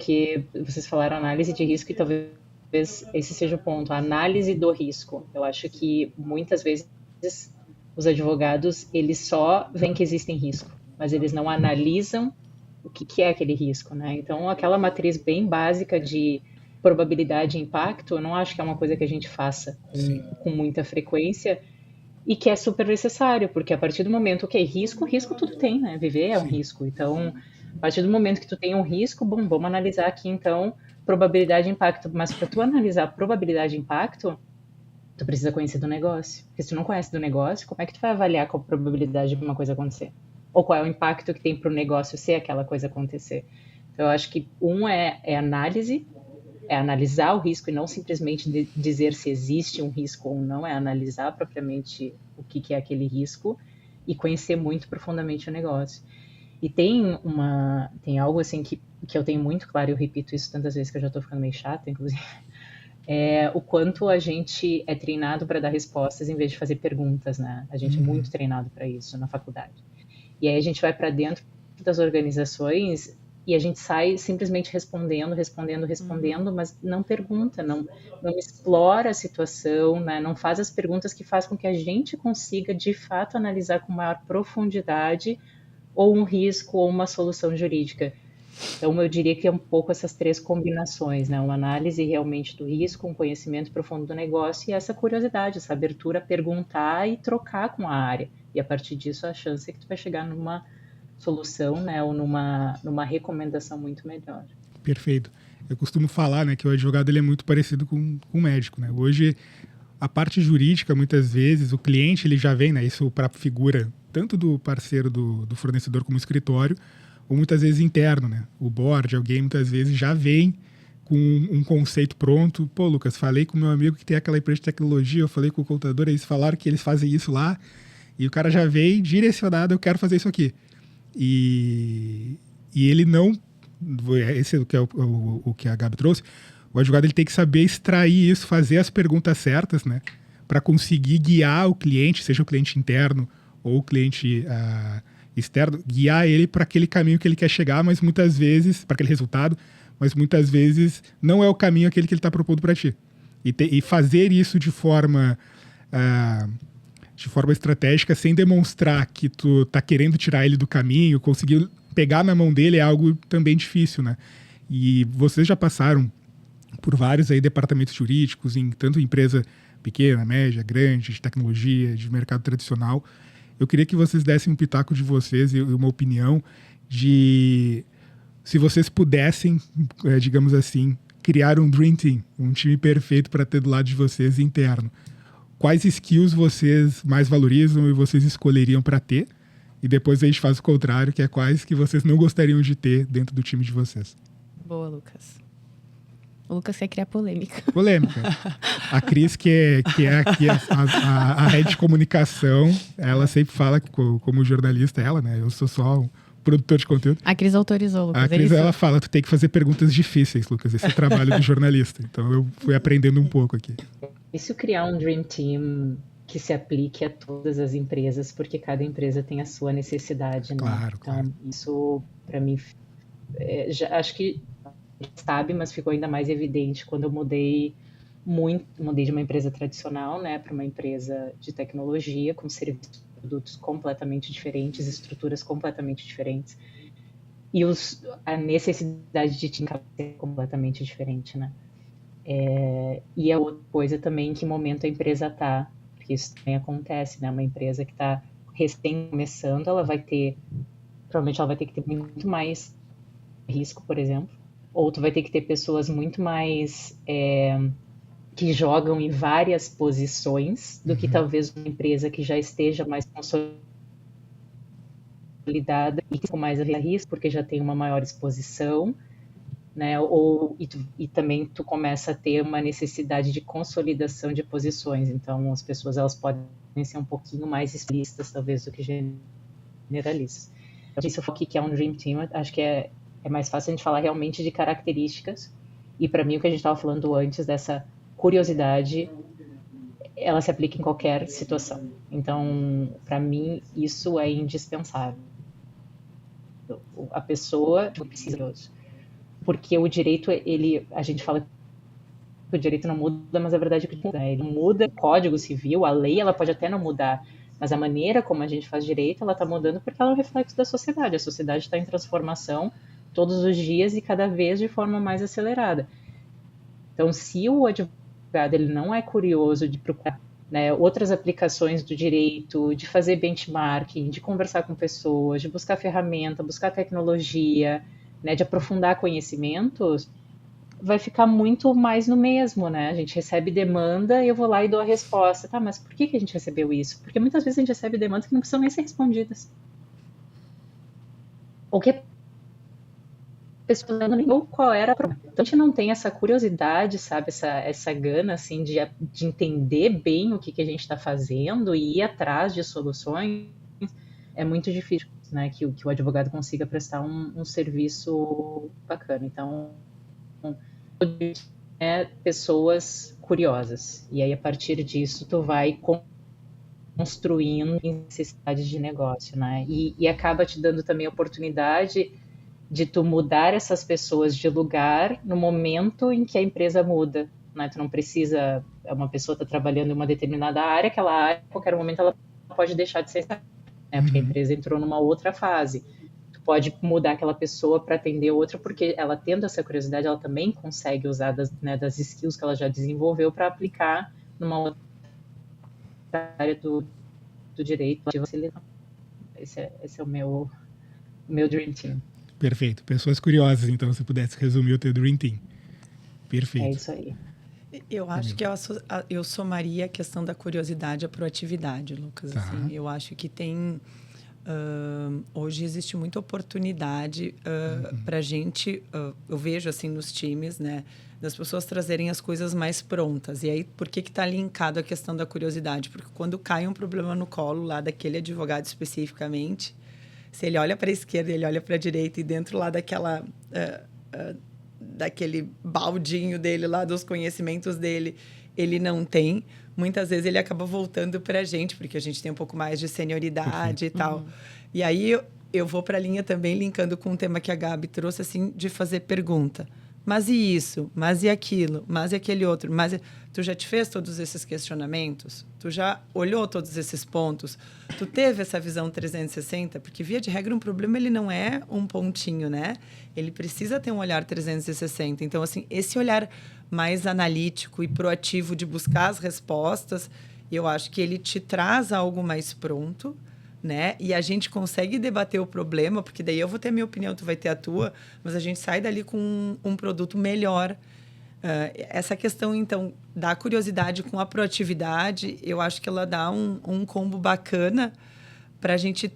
porque vocês falaram análise de risco e talvez esse seja o ponto, a análise do risco. Eu acho que muitas vezes os advogados, eles só veem que existem riscos, mas eles não analisam o que é aquele risco, né? Então, aquela matriz bem básica de probabilidade e impacto, eu não acho que é uma coisa que a gente faça com muita frequência e que é super necessário, porque a partir do momento que é risco, risco tudo tem, né? Viver é um risco. Então, a partir do momento que tu tem um risco, bom, vamos analisar aqui então probabilidade e impacto. Mas para tu analisar probabilidade e impacto, tu precisa conhecer do negócio. Porque se tu não conhece do negócio, como é que tu vai avaliar qual a probabilidade de uma coisa acontecer? Ou qual é o impacto que tem para o negócio se aquela coisa acontecer? Então, eu acho que é análise, é analisar o risco e não simplesmente dizer se existe um risco ou não, é analisar propriamente o que é aquele risco e conhecer muito profundamente o negócio. E tem algo assim que eu tenho muito claro, e eu repito isso tantas vezes que eu já estou ficando meio chata, inclusive, é o quanto a gente é treinado para dar respostas em vez de fazer perguntas, né? A gente é muito treinado para isso na faculdade. E aí a gente vai para dentro das organizações e a gente sai simplesmente respondendo, mas não pergunta, não explora a situação, né? Não faz as perguntas que faz com que a gente consiga, de fato, analisar com maior profundidade ou um risco ou uma solução jurídica. Então, eu diria que é um pouco essas três combinações, né? Uma análise realmente do risco, um conhecimento profundo do negócio e essa curiosidade, essa abertura a perguntar e trocar com a área. E a partir disso, a chance é que tu vai chegar numa solução, né? Ou numa recomendação muito melhor. Perfeito. Eu costumo falar, né, que o advogado ele é muito parecido com o médico, né? Hoje, a parte jurídica, muitas vezes, o cliente ele já vem, né? Isso para a figura tanto do parceiro do fornecedor como escritório, ou muitas vezes interno, né? O board, alguém muitas vezes já vem com um conceito pronto. Pô, Lucas, falei com meu amigo que tem aquela empresa de tecnologia, eu falei com o contador, eles falaram que eles fazem isso lá, e o cara já vem direcionado, eu quero fazer isso aqui. E ele não... Esse é o que a Gabi trouxe. O advogado ele tem que saber extrair isso, fazer as perguntas certas, né? Para conseguir guiar o cliente, seja o cliente interno ou o cliente externo, guiar ele para aquele caminho que ele quer chegar, mas muitas vezes, para aquele resultado, mas muitas vezes não é o caminho aquele que ele está propondo para ti. E fazer isso de forma estratégica, sem demonstrar que tu tá querendo tirar ele do caminho, conseguir pegar na mão dele é algo também difícil, né? E vocês já passaram por vários aí departamentos jurídicos, tanto empresa pequena, média, grande, de tecnologia, de mercado tradicional. Eu queria que vocês dessem um pitaco de vocês e uma opinião de se vocês pudessem, digamos assim, criar um Dream Team, um time perfeito para ter do lado de vocês interno. Quais skills vocês mais valorizam e vocês escolheriam para ter? E depois a gente faz o contrário, que é quais que vocês não gostariam de ter dentro do time de vocês. Boa, Lucas. O Lucas quer criar polêmica. Polêmica. A Cris, que é aqui a head de comunicação, ela sempre fala como jornalista, ela, né? Eu sou só um produtor de conteúdo. A Cris autorizou, Lucas. A Cris, ela fala, tu tem que fazer perguntas difíceis, Lucas. Esse é o trabalho do jornalista. Então eu fui aprendendo um pouco aqui. E se eu criar um Dream Team que se aplique a todas as empresas, porque cada empresa tem a sua necessidade, né? Claro, então, claro. Isso, para mim, acho que sabe, mas ficou ainda mais evidente quando eu mudei de uma empresa tradicional, né, para uma empresa de tecnologia, com serviços e produtos completamente diferentes, estruturas completamente diferentes, e a necessidade de time é completamente diferente, né? E a outra coisa também, em que momento a empresa está, porque isso também acontece, né? Uma empresa que está recém começando, provavelmente ela vai ter que ter muito mais risco, por exemplo, ou tu vai ter que ter pessoas muito mais que jogam em várias posições do que talvez uma empresa que já esteja mais consolidada e com mais risco, porque já tem uma maior exposição, né? E também tu começa a ter uma necessidade de consolidação de posições. Então, as pessoas elas podem ser um pouquinho mais explícitas, talvez, do que generalistas. Então, se eu for aqui que é um Dream Team, acho que é mais fácil a gente falar realmente de características. E para mim, o que a gente estava falando antes, dessa curiosidade, ela se aplica em qualquer situação. Então, para mim, isso é indispensável. A pessoa precisa. porque o direito, a gente fala que o direito não muda, mas a verdade é que ele muda. O Código Civil, a lei, ela pode até não mudar, mas a maneira como a gente faz direito, ela está mudando porque ela é um reflexo da sociedade. A sociedade está em transformação todos os dias e cada vez de forma mais acelerada. Então, se o advogado ele não é curioso de procurar, né, outras aplicações do direito, de fazer benchmarking, de conversar com pessoas, de buscar ferramenta, buscar tecnologia, né, de aprofundar conhecimentos, vai ficar muito mais no mesmo, né? A gente recebe demanda e eu vou lá e dou a resposta. Tá, mas por que a gente recebeu isso? Porque muitas vezes a gente recebe demandas que não precisam nem ser respondidas. Ou que a pessoa não lembrou qual era a problema. Então a gente não tem essa curiosidade, sabe? Essa gana, assim, de entender bem o que a gente está fazendo e ir atrás de soluções. É muito difícil, né? Que o advogado consiga prestar um serviço bacana. Então, pessoas curiosas. E aí, a partir disso, tu vai construindo necessidades de negócio, né? E acaba te dando também a oportunidade de tu mudar essas pessoas de lugar no momento em que a empresa muda, né? Tu não precisa... Uma pessoa está trabalhando em uma determinada área, aquela área, a qualquer momento, ela pode deixar de ser, né? Porque a empresa entrou numa outra fase. Pode mudar aquela pessoa para atender outra, porque ela tendo essa curiosidade, ela também consegue usar das skills que ela já desenvolveu para aplicar numa outra área do direito. Esse é o meu Dream Team. Perfeito. Pessoas curiosas, então, se pudesse resumir o teu Dream Team. Perfeito. É isso aí. Eu acho que eu somaria a questão da curiosidade à proatividade, Lucas. Tá. Assim, eu acho que tem... hoje existe muita oportunidade para a gente, eu vejo assim nos times, né, das pessoas trazerem as coisas mais prontas. E aí, por que está linkado a questão da curiosidade? Porque quando cai um problema no colo lá daquele advogado especificamente, se ele olha para a esquerda, ele olha para a direita, e dentro lá daquele baldinho dele lá, dos conhecimentos dele, ele não tem. Muitas vezes ele acaba voltando para a gente, porque a gente tem um pouco mais de senioridade e tal. E aí eu vou para a linha também, linkando com um tema que a Gabi trouxe, assim, de fazer pergunta. Mas e isso? Mas e aquilo? Mas e aquele outro? Tu já te fez todos esses questionamentos? Tu já olhou todos esses pontos? Tu teve essa visão 360? Porque, via de regra, um problema ele não é um pontinho, né? Ele precisa ter um olhar 360. Então, assim, esse olhar mais analítico e proativo de buscar as respostas, eu acho que ele te traz algo mais pronto, né? E a gente consegue debater o problema, porque daí eu vou ter a minha opinião, tu vai ter a tua, mas a gente sai dali com um produto melhor. Essa questão, então, da curiosidade com a proatividade, eu acho que ela dá um combo bacana para a gente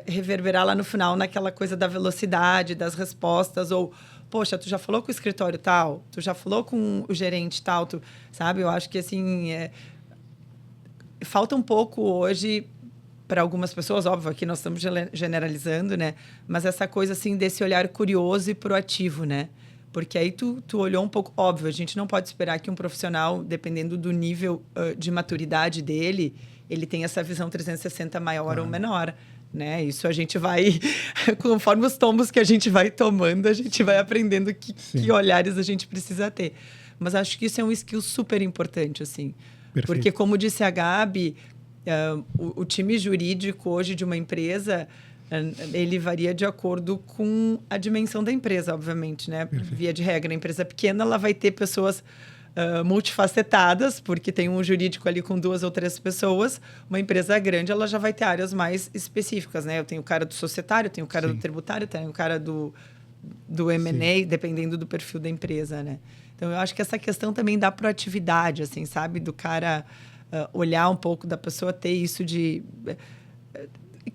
reverberar lá no final naquela coisa da velocidade, das respostas, ou, poxa, tu já falou com o escritório tal, tu já falou com o gerente tal, sabe? Eu acho que, assim, falta um pouco hoje para algumas pessoas, óbvio, aqui nós estamos generalizando, né? Mas essa coisa, assim, desse olhar curioso e proativo, né? Porque aí tu olhou um pouco... Óbvio, a gente não pode esperar que um profissional, dependendo do nível de maturidade dele, ele tenha essa visão 360 maior ou menor, né? Isso a gente vai... Conforme os tombos que a gente vai tomando, a gente vai aprendendo que olhares a gente precisa ter. Mas acho que isso é um skill super importante, assim. Perfeito. Porque, como disse a Gabi... o time jurídico hoje de uma empresa, ele varia de acordo com a dimensão da empresa, obviamente, né? Perfeito. Via de regra, a empresa pequena ela vai ter pessoas multifacetadas, porque tem um jurídico ali com 2 ou 3 pessoas. Uma empresa grande, ela já vai ter áreas mais específicas, né? Eu tenho o cara do societário, eu tenho o cara do tributário, eu tenho o cara do M&A, dependendo do perfil da empresa, né? Então, eu acho que essa questão também da proatividade, assim, sabe? Do cara... olhar um pouco da pessoa, ter isso de...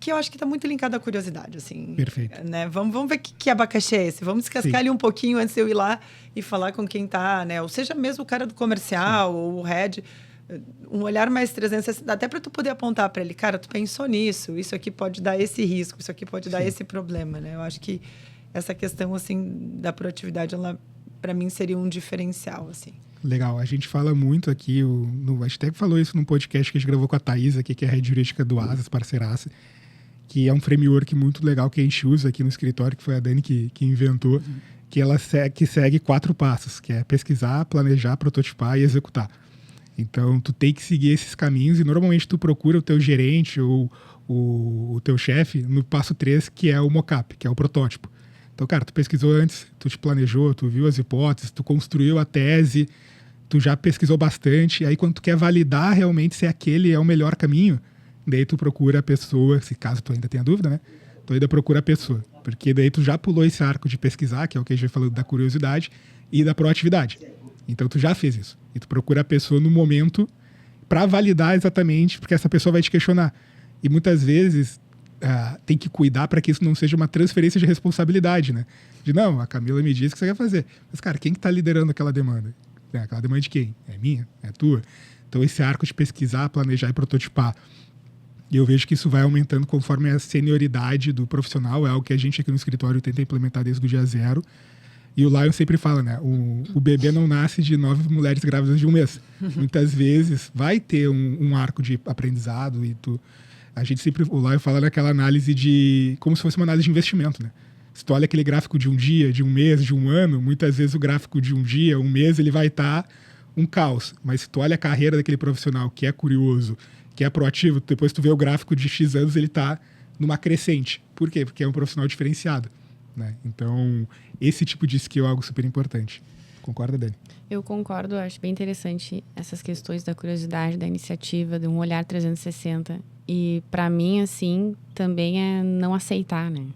que eu acho que está muito linkado à curiosidade, assim. Perfeito. Né? Vamos ver que abacaxi é esse. Vamos descascar ele um pouquinho antes de eu ir lá e falar com quem está, né? Ou seja, mesmo o cara do comercial, ou o head, um olhar mais 360, até para tu poder apontar para ele, cara, tu pensou nisso, isso aqui pode dar esse risco, isso aqui pode dar esse problema, né? Eu acho que essa questão, assim, da proatividade, ela, para mim, seria um diferencial, assim. Legal, a gente fala muito aqui, a gente até falou isso num podcast que a gente gravou com a Thaís aqui, que é a head jurídica do Asas, parceiraça, que é um framework muito legal que a gente usa aqui no escritório, que foi a Dani que inventou, que segue 4 passos, que é pesquisar, planejar, prototipar e executar. Então, tu tem que seguir esses caminhos e normalmente tu procura o teu gerente ou o teu chefe no passo 3, que é o mockup, que é o protótipo. Então, cara, tu pesquisou antes, tu te planejou, tu viu as hipóteses, tu construiu a tese, tu já pesquisou bastante, aí quando tu quer validar realmente se aquele é o melhor caminho, daí tu procura a pessoa, se caso tu ainda tenha dúvida, né? Tu ainda procura a pessoa, porque daí tu já pulou esse arco de pesquisar, que é o que a gente vai falando da curiosidade e da proatividade. Então tu já fez isso. E tu procura a pessoa no momento para validar exatamente, porque essa pessoa vai te questionar. E muitas vezes tem que cuidar para que isso não seja uma transferência de responsabilidade, né? De não, a Camila me disse que você quer fazer. Mas, cara, quem que tá liderando aquela demanda? Aquela demanda de quem? É minha? É tua? Então esse arco de pesquisar, planejar e prototipar. E eu vejo que isso vai aumentando conforme a senioridade do profissional, é algo que a gente aqui no escritório tenta implementar desde o dia 0. E o Lion sempre fala, né? O bebê não nasce de 9 mulheres grávidas de um mês. Muitas vezes vai ter um arco de aprendizado e a gente sempre, o Lion fala naquela análise de, como se fosse uma análise de investimento, né? Se tu olha aquele gráfico de um dia, de um mês, de um ano, muitas vezes o gráfico de um dia, um mês, ele vai estar um caos. Mas se tu olha a carreira daquele profissional que é curioso, que é proativo, depois tu vê o gráfico de X anos, ele está numa crescente. Por quê? Porque é um profissional diferenciado, né? Então, esse tipo de skill é algo super importante. Concorda, Dani? Eu concordo, acho bem interessante essas questões da curiosidade, da iniciativa, de um olhar 360. E, para mim, assim, também é não aceitar, né?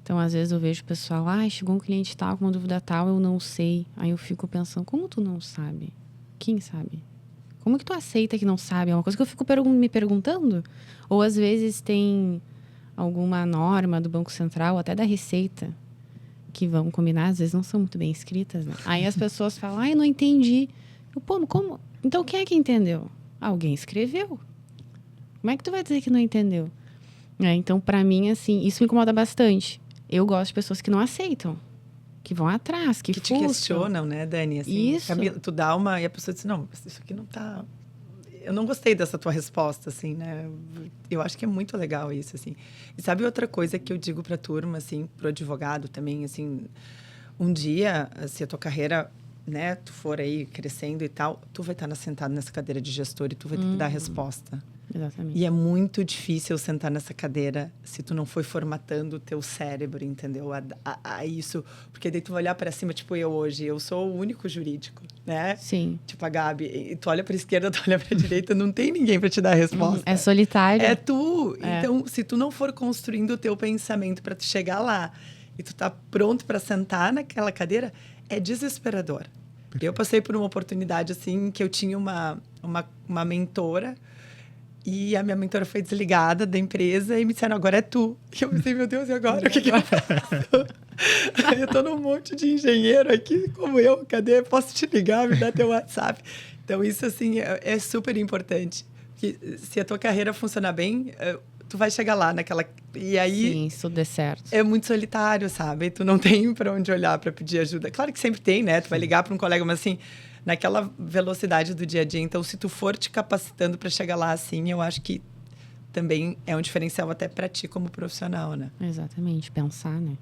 Então, às vezes eu vejo o pessoal, chegou um cliente tal, com uma dúvida tal, eu não sei. Aí eu fico pensando, como tu não sabe? Quem sabe? Como que tu aceita que não sabe? É uma coisa que eu fico me perguntando. Ou, às vezes, tem alguma norma do Banco Central, até da Receita, que vão combinar, às vezes não são muito bem escritas, né? Aí as pessoas falam, eu não entendi. Eu, pô, como? Então, quem é que entendeu? Alguém escreveu. Como é que tu vai dizer que não entendeu? Então, para mim, assim, isso me incomoda bastante. Eu gosto de pessoas que não aceitam, que vão atrás, que te questionam, né, Dani? Assim, isso. Camila, tu dá uma... E a pessoa diz, não, isso aqui não tá... Eu não gostei dessa tua resposta, assim, né? Eu acho que é muito legal isso, assim. E sabe outra coisa que eu digo pra turma, assim, pro advogado também, assim... Um dia, se a tua carreira, né, tu for aí crescendo e tal, tu vai estar sentado nessa cadeira de gestor e tu vai ter que dar a resposta. Exatamente. E é muito difícil sentar nessa cadeira se tu não foi formatando o teu cérebro, entendeu? A isso. Porque daí tu vai olhar para cima, tipo eu hoje. Eu sou o único jurídico, né? Sim. Tipo a Gabi. E tu olha para esquerda, tu olha para direita, não tem ninguém para te dar a resposta. É solitário. É tu. Então, se tu não for construindo o teu pensamento para tu chegar lá e tu tá pronto para sentar naquela cadeira, é desesperador. Eu passei por uma oportunidade, assim, que eu tinha uma mentora. E a minha mentora foi desligada da empresa e me disseram, agora é tu. E eu pensei, meu Deus, e agora? O que eu faço? Eu tô num monte de engenheiro aqui, como eu, cadê? Posso te ligar, me dar teu WhatsApp? Então, isso, assim, é super importante. Porque se a tua carreira funcionar bem, tu vai chegar lá naquela... E aí... Sim, se tudo der certo. É muito solitário, sabe? Tu não tem para onde olhar para pedir ajuda. Claro que sempre tem, né? Tu vai ligar para um colega, mas assim... naquela velocidade do dia a dia. Então, se tu for te capacitando para chegar lá assim, eu acho que também é um diferencial até para ti como profissional, né? Exatamente, pensar, né?